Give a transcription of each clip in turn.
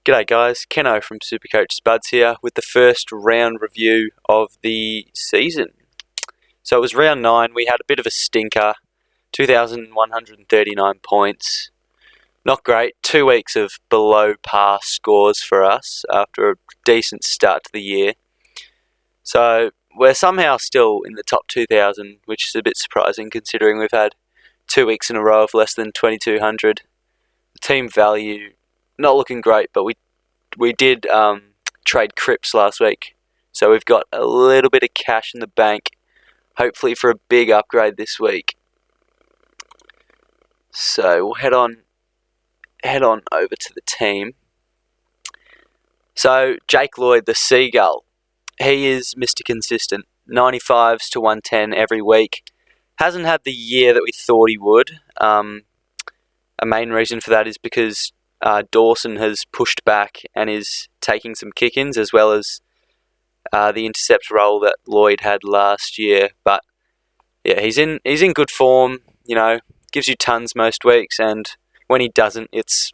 G'day guys, Kenno from Supercoach Spuds here with the first round review of the season. So it was round 9, we had a bit of a stinker, 2,139 points. Not great, 2 weeks of below par scores for us after a decent start to the year. So we're somehow still in the top 2,000, which is a bit surprising considering we've had 2 weeks in a row of less than 2,200. The team value not looking great, but we did trade Cripps last week, so we've got a little bit of cash in the bank, hopefully for a big upgrade this week. So we'll head on over to the team. So Jake Lloyd, the Seagull, he is Mr. Consistent, 95s to 110 every week. Hasn't had the year that we thought he would. A main reason for that is because Dawson has pushed back and is taking some kick-ins, as well as the intercept role that Lloyd had last year. But yeah, he's in good form. You know, gives you tons most weeks, and when he doesn't, it's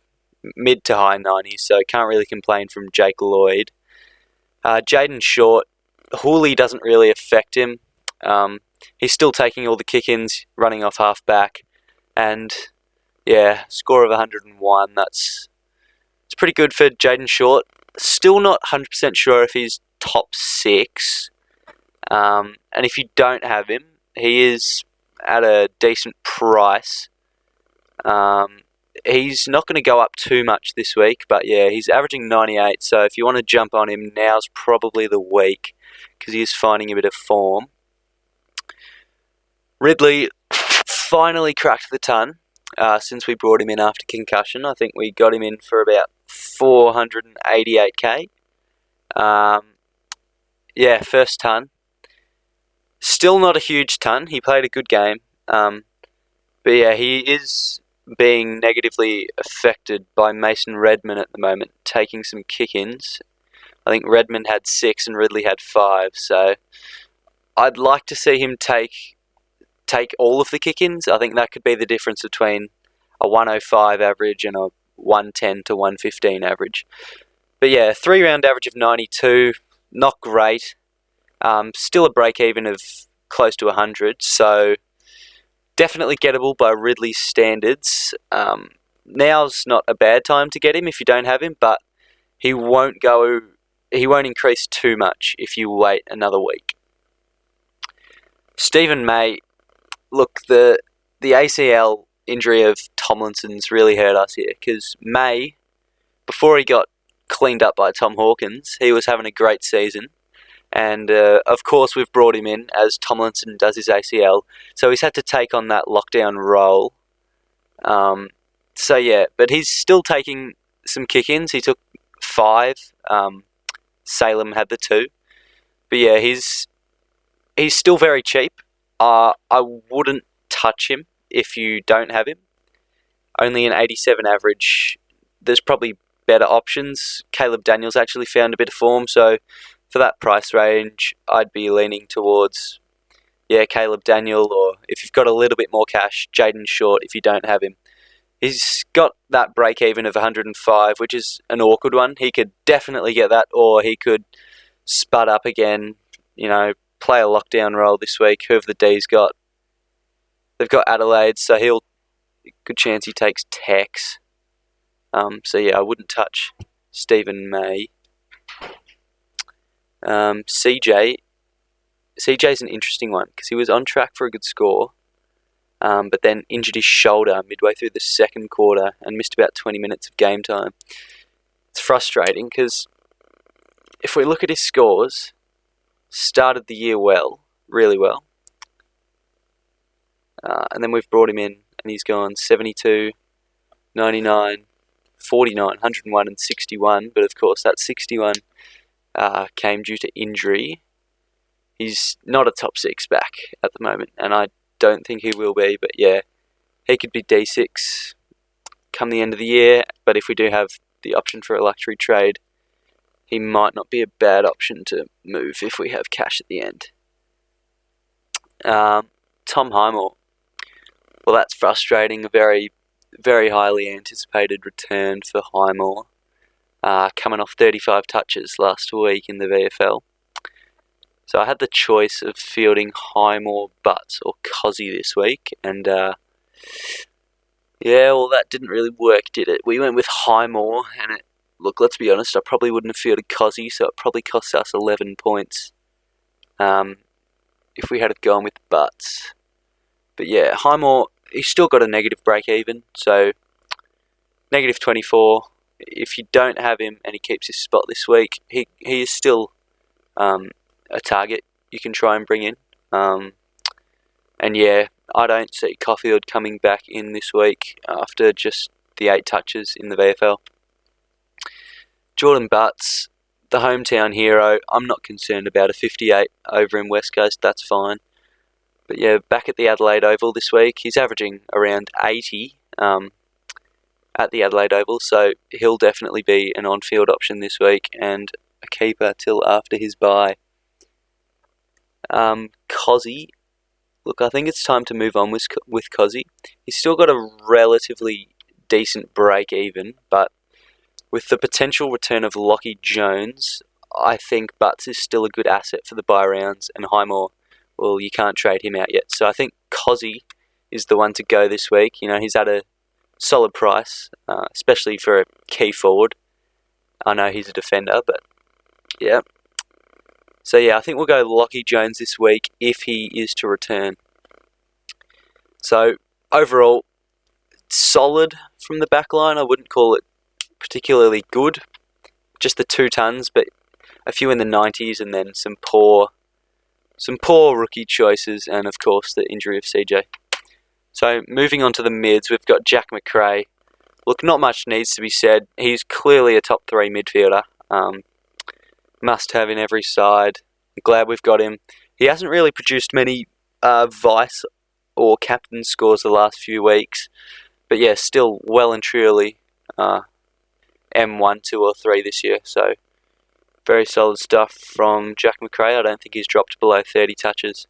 mid to high 90s. So can't really complain from Jake Lloyd. Jaden Short, Hooley doesn't really affect him. He's still taking all the kick-ins, running off half-back, and yeah, score of 101. It's pretty good for Jaden Short. Still not 100% sure if he's top 6. And if you don't have him, he is at a decent price. He's not going to go up too much this week, but yeah, he's averaging 98. So if you want to jump on him, now's probably the week because he is finding a bit of form. Ridley finally cracked the ton. Since we brought him in after concussion. I think we got him in for about 488k. Yeah, first ton. Still not a huge ton. He played a good game. But yeah, he is being negatively affected by Mason Redman at the moment, taking some kick-ins. I think Redman had 6 and Ridley had 5. So I'd like to see him take all of the kick-ins. I think that could be the difference between a 105 average and a 110 to 115 average. But yeah, 3-round average of 92, not great. Still a break-even of close to 100, so definitely gettable by Ridley's standards. Now's not a bad time to get him if you don't have him, but he won't increase too much if you wait another week. Stephen May. Look, the ACL injury of Tomlinson's really hurt us here because May, before he got cleaned up by Tom Hawkins, he was having a great season. And of course we've brought him in as Tomlinson does his ACL, so he's had to take on that lockdown role. So yeah, but he's still taking some kick-ins. He took 5. Salem had the 2. But yeah, he's still very cheap. I wouldn't touch him if you don't have him. Only an 87 average. There's probably better options. Caleb Daniels actually found a bit of form, so for that price range, I'd be leaning towards, Caleb Daniel, or if you've got a little bit more cash, Jaden Short if you don't have him. He's got that break-even of 105, which is an awkward one. He could definitely get that, or he could spud up again, play a lockdown role this week. Who have the D's got? They've got Adelaide, so good chance he takes Tex. So yeah, I wouldn't touch Stephen May. CJ's an interesting one because he was on track for a good score, but then injured his shoulder midway through the second quarter and missed about 20 minutes of game time. It's frustrating because if we look at his scores, started the year really well. And then we've brought him in and he's gone 72, 99, 49, 101 and 61. But of course that 61 came due to injury. He's not a top 6 back at the moment, and I don't think he will be. But yeah, he could be D6 come the end of the year. But if we do have the option for a luxury trade, he might not be a bad option to move if we have cash at the end. Tom Highmore. Well, that's frustrating. A very, very highly anticipated return for Highmore. coming off 35 touches last week in the VFL. So I had the choice of fielding Highmore, Butts or Cozzy this week, and well, that didn't really work, did it? We went with Highmore, and look, let's be honest, I probably wouldn't have fielded Cozzy, so it probably cost us 11 points if we had gone with Butts. But yeah, Highmore, he's still got a negative break even, so negative 24. If you don't have him and he keeps his spot this week, he is still a target you can try and bring in. And yeah, I don't see Caulfield coming back in this week after just the 8 touches in the VFL. Jordan Butts, the hometown hero, I'm not concerned about a 58 over in West Coast, that's fine. But yeah, back at the Adelaide Oval this week, he's averaging around 80 at the Adelaide Oval, so he'll definitely be an on-field option this week and a keeper till after his bye. Cozzy, look, I think it's time to move on with Cozzy. He's still got a relatively decent break even, but with the potential return of Lachie Jones, I think Butts is still a good asset for the bye rounds, and Highmore, well, you can't trade him out yet. So I think Cozzy is the one to go this week. You know, he's at a solid price, especially for a key forward. I know he's a defender, but yeah. So yeah, I think we'll go Lachie Jones this week if he is to return. So overall, solid from the back line. I wouldn't call it particularly good. Just the 2 tons, but a few in the 90s, and then some poor rookie choices, and of course the injury of CJ. So moving on to the mids, we've got Jack McRae. Look, not much needs to be said. He's clearly a top 3 midfielder. Must have in every side. I'm glad we've got him. He hasn't really produced many vice or captain scores the last few weeks, but yeah, still well and truly M1, 2 or 3 this year. So very solid stuff from Jack McRae. I don't think he's dropped below 30 touches.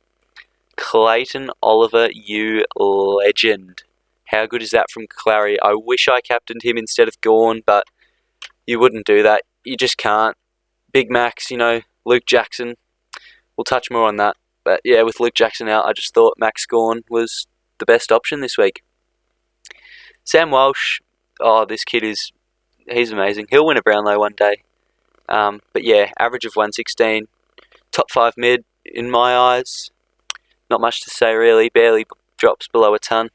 Clayton Oliver, you legend. How good is that from Clary? I wish I captained him instead of Gawn, but you wouldn't do that. You just can't. Big Max, Luke Jackson. We'll touch more on that. But yeah, with Luke Jackson out, I just thought Max Gawn was the best option this week. Sam Walsh, this kid he's amazing. He'll win a Brownlow one day. But yeah, average of 116. Top 5 mid, in my eyes. Not much to say really, barely drops below a ton.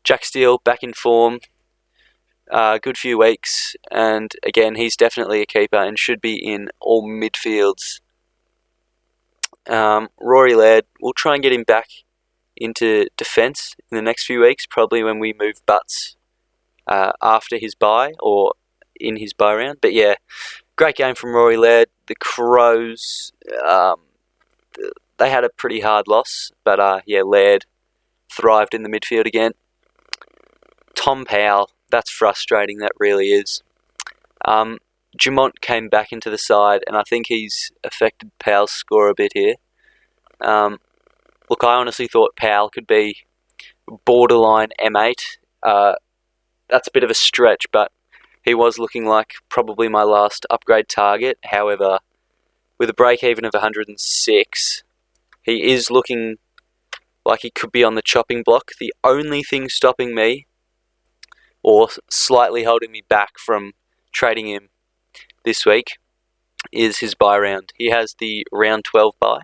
Jack Steele, back in form. Good few weeks, and again, he's definitely a keeper and should be in all midfields. Rory Laird, we'll try and get him back into defence in the next few weeks, probably when we move Butts after his bye or in his bye round. But yeah, great game from Rory Laird. The Crows, they had a pretty hard loss, but Laird thrived in the midfield again. Tom Powell, that's frustrating, that really is. Dumont came back into the side, and I think he's affected Powell's score a bit here. Look, I honestly thought Powell could be borderline M8. That's a bit of a stretch, but he was looking like probably my last upgrade target. However, with a break-even of 106, he is looking like he could be on the chopping block. The only thing stopping me, or slightly holding me back from trading him this week, is his bye round. He has the round 12 bye,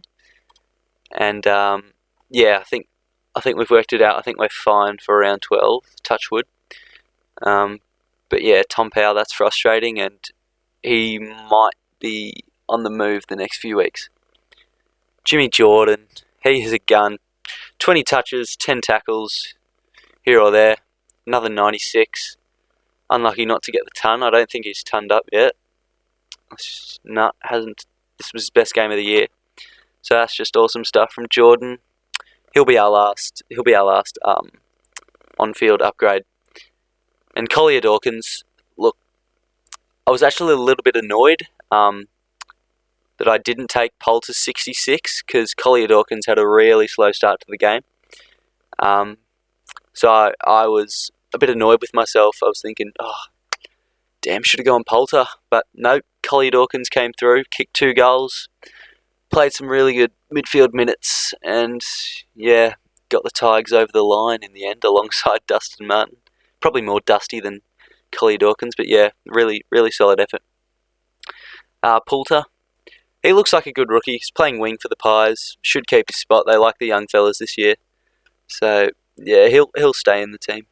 and I think we've worked it out. I think we're fine for round 12. Touch wood. But yeah, Tom Powell, that's frustrating, and he might be on the move the next few weeks. Jimmy Jordan, he is a gun. 20 touches, 10 tackles, here or there. Another 96. Unlucky not to get the ton. I don't think he's tonned up yet. Hasn't. This was his best game of the year. So that's just awesome stuff from Jordan. He'll be our last on-field upgrade. And Collier Dawkins, look, I was actually a little bit annoyed that I didn't take Poulter's 66 because Collier Dawkins had a really slow start to the game. So I was a bit annoyed with myself. I was thinking, damn, should have gone Poulter. But nope, Collier Dawkins came through, kicked 2 goals, played some really good midfield minutes, and yeah, got the Tigers over the line in the end alongside Dustin Martin. Probably more Dusty than Collier Dawkins, but yeah, really, really solid effort. Poulter, he looks like a good rookie. He's playing wing for the Pies. Should keep his spot. They like the young fellas this year. So, yeah, he'll stay in the team.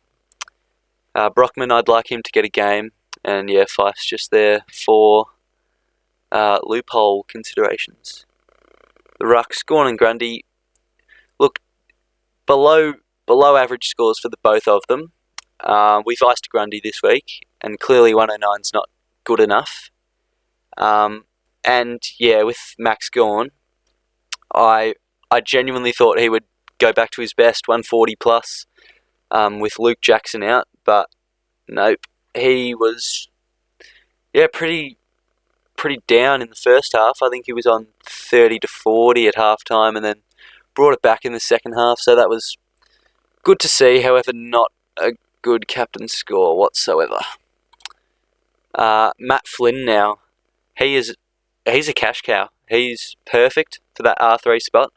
Brockman, I'd like him to get a game. And, yeah, Fife's just there for loophole considerations. The Rucks, Gawn and Grundy, look, below average scores for the both of them. We've iced Grundy this week, and clearly 109's not good enough. And yeah, with Max Gawn, I genuinely thought he would go back to his best, 140 plus, with Luke Jackson out, but nope. He was pretty down in the first half. I think he was on 30 to 40 at half time, and then brought it back in the second half, so that was good to see. However, not a good captain score whatsoever. Matt Flynn now, he's a cash cow. He's perfect for that R3 spot.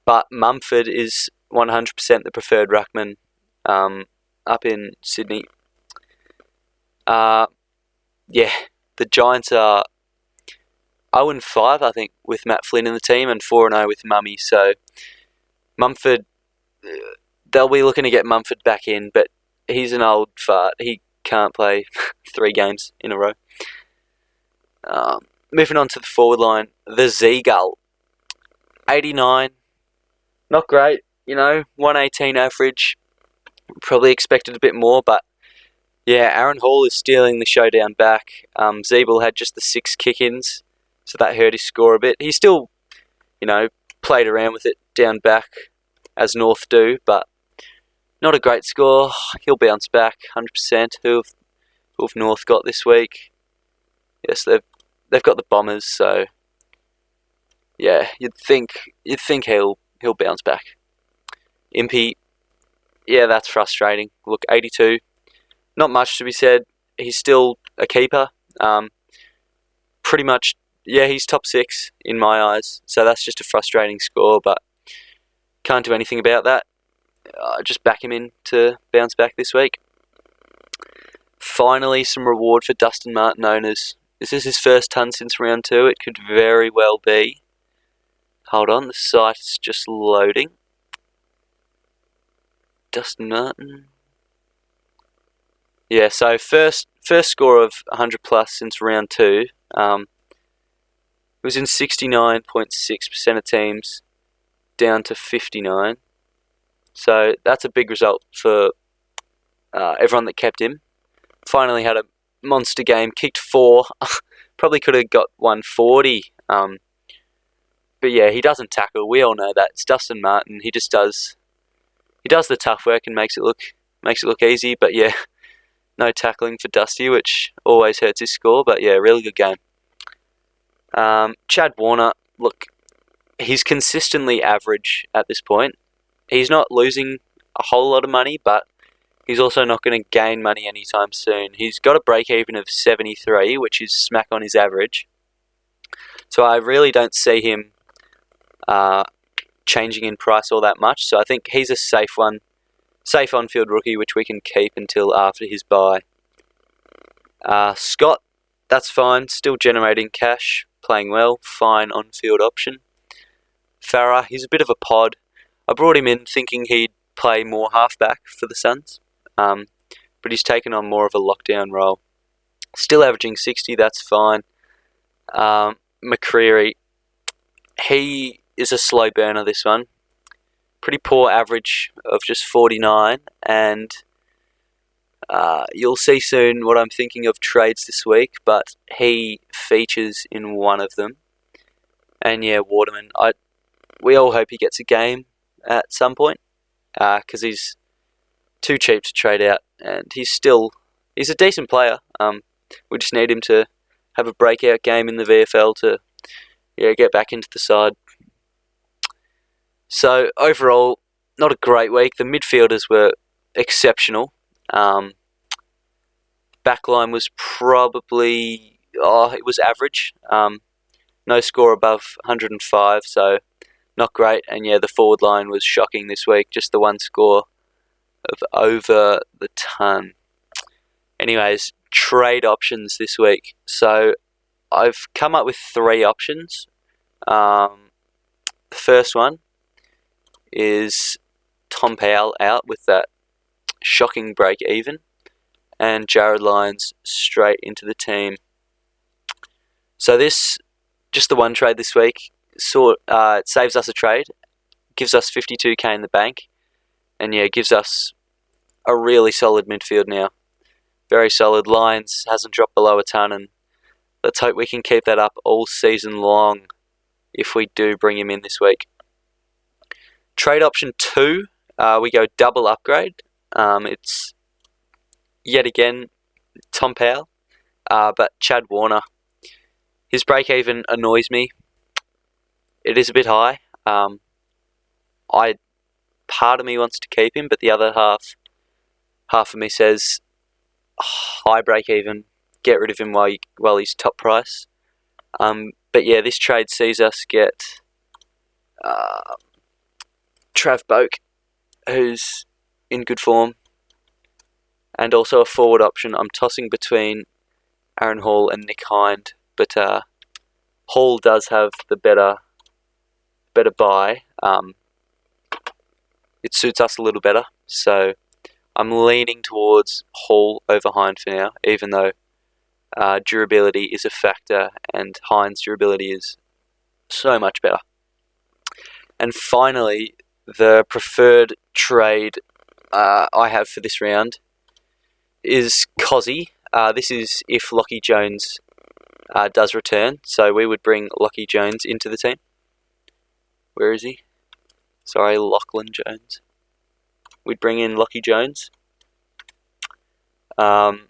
But Mumford is 100% the preferred ruckman up in Sydney. The Giants are 0-5, I think, with Matt Flynn in the team, and 4-0 with Mummy. So Mumford, they'll be looking to get Mumford back in, but he's an old fart. He can't play 3 games in a row. Moving on to the forward line, the Z-Gull. 89, not great, 118 average. Probably expected a bit more, but yeah, Aaron Hall is stealing the showdown back. Zeeble had just the 6 kick-ins, so that hurt his score a bit. He still, played around with it down back, as North do, but not a great score. He'll bounce back, 100%. Who've North got this week? Yes, they've got the Bombers, so yeah, you'd think he'll bounce back. Impey, yeah, that's frustrating. Look, 82, not much to be said. He's still a keeper. Pretty much, yeah, he's top 6 in my eyes, so that's just a frustrating score, but can't do anything about that. Just back him in to bounce back this week. Finally, some reward for Dustin Martin owners. This is his first ton since round 2. It could very well be. Hold on, the site is just loading. Dustin Martin. Yeah, so first score of 100 plus since round 2. It was in 69.6% of teams, down to 59. So that's a big result for everyone that kept him. Finally had a monster game, kicked 4. Probably could have got 140. But yeah, he doesn't tackle. We all know that. It's Dustin Martin. He just does the tough work and makes it look easy. But yeah, no tackling for Dusty, which always hurts his score. But yeah, really good game. Chad Warner, look, he's consistently average at this point. He's not losing a whole lot of money, but he's also not going to gain money anytime soon. He's got a break-even of 73, which is smack on his average. So I really don't see him changing in price all that much. So I think he's a safe on-field rookie, which we can keep until after his bye. Scott, that's fine. Still generating cash, playing well, fine on-field option. Farah, he's a bit of a pod. I brought him in thinking he'd play more halfback for the Suns, but he's taken on more of a lockdown role. Still averaging 60, that's fine. McCreary, he is a slow burner, this one. Pretty poor average of just 49, and you'll see soon what I'm thinking of trades this week, but he features in one of them. And yeah, Waterman, we all hope he gets a game at some point, because he's too cheap to trade out, and he's a decent player. We just need him to have a breakout game in the VFL to get back into the side. So overall, not a great week. The midfielders were exceptional. Backline was probably, it was average. No score above 105, so not great. And yeah, the forward line was shocking this week. Just the one score of over the ton. Anyways, trade options this week. So I've come up with 3 options. The first one is Tom Powell out with that shocking break even, and Jared Lyons straight into the team. So this, just the one trade this week, it saves us a trade, gives us 52k in the bank, and yeah, gives us a really solid midfield now. Very solid. Lyons hasn't dropped below a ton, and let's hope we can keep that up all season long if we do bring him in this week. Trade option 2, we go double upgrade. It's yet again Tom Powell, but Chad Warner. His break-even annoys me. It is a bit high. Part of me wants to keep him, but the other half of me says, high break-even, get rid of him while he's top price. But yeah, this trade sees us get Trav Boak, who's in good form, and also a forward option. I'm tossing between Aaron Hall and Nick Hind, but Hall does have the better buy. It suits us a little better, so I'm leaning towards Hall over Hind for now, even though durability is a factor and Hind's durability is so much better. And finally, the preferred trade I have for this round is Cozzy. This is if Lockie Jones does return, so we would bring Lockie Jones into the team. Where is he? Sorry, Lachlan Jones. We'd bring in Lockie Jones. And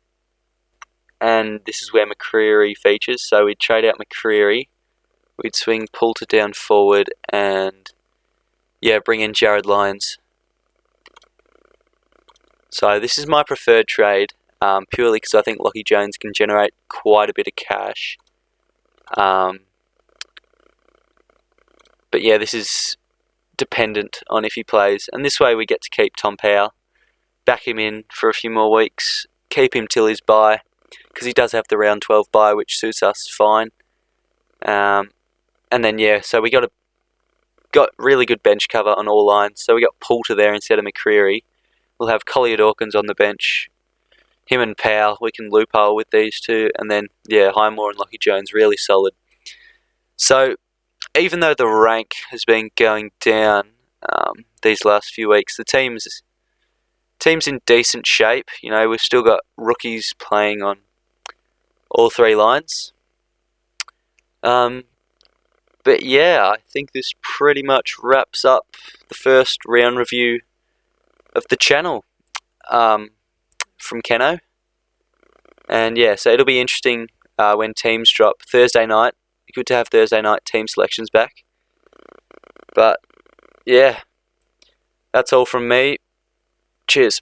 this is where McCreary features, so we'd trade out McCreary. We'd swing Poulter down forward and bring in Jared Lyons. So this is my preferred trade, purely because I think Lockie Jones can generate quite a bit of cash. But yeah, this is dependent on if he plays. And this way we get to keep Tom Powell, back him in for a few more weeks, keep him till his bye, because he does have the round 12 bye, which suits us fine. And then so we got really good bench cover on all lines. So we got Poulter there instead of McCreary. We'll have Collier Dawkins on the bench. Him and Powell, we can loophole with these two. And then, Highmore and Lockie Jones, really solid. So, even though the rank has been going down these last few weeks, the team's in decent shape. You know, we've still got rookies playing on all 3 lines. But yeah, I think this pretty much wraps up the first round review of the channel from Kenno. And so it'll be interesting when teams drop Thursday night. Good to have Thursday night team selections back. But yeah, that's all from me. Cheers.